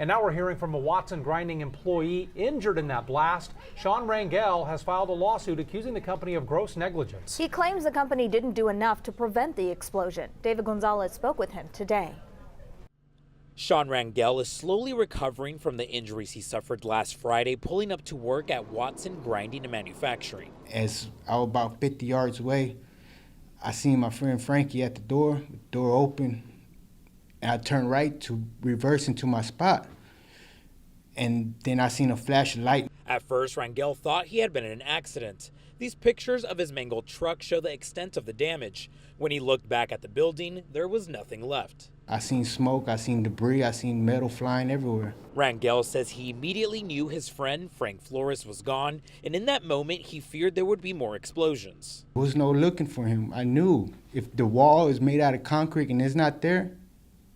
And now we're hearing from a Watson Grinding employee injured in that blast. Sean Rangel has filed a lawsuit accusing the company of gross negligence. He claims the company didn't do enough to prevent the explosion. David Gonzalez spoke with him today. Sean Rangel is slowly recovering from the injuries he suffered last Friday pulling up to work at Watson Grinding and Manufacturing. As I was about 50 yards away, I seen my friend Frankie at the door open, and I turned right to reverse into my spot. And then I seen a flash of light. At first, Rangel thought he had been in an accident. These pictures of his mangled truck show the extent of the damage. When he looked back at the building, there was nothing left. I seen smoke, I seen debris, I seen metal flying everywhere. Rangel says he immediately knew his friend Frank Flores was gone, and in that moment he feared there would be more explosions. There was no looking for him. I knew if the wall is made out of concrete and it's not there,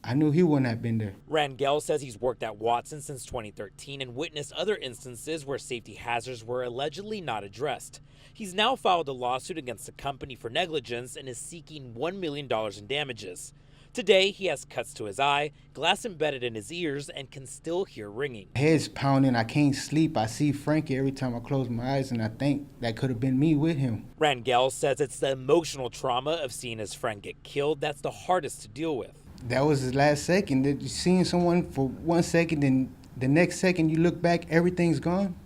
I knew he wouldn't have been there. Rangel says he's worked at Watson since 2013 and witnessed other instances where safety hazards were allegedly not addressed. He's now filed a lawsuit against the company for negligence and is seeking $1 million in damages. Today, he has cuts to his eye, glass embedded in his ears, and can still hear ringing. Head's pounding, I can't sleep. I see Frankie every time I close my eyes, and I think that could have been me with him. Rangel says it's the emotional trauma of seeing his friend get killed that's the hardest to deal with. That was his last second. That you seeing someone for 1 second, and the next second you look back, everything's gone.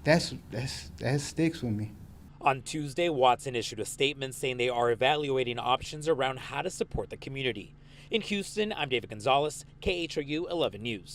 That sticks with me. On Tuesday, Watson issued a statement saying they are evaluating options around how to support the community. In Houston, I'm David Gonzalez, KHOU 11 News.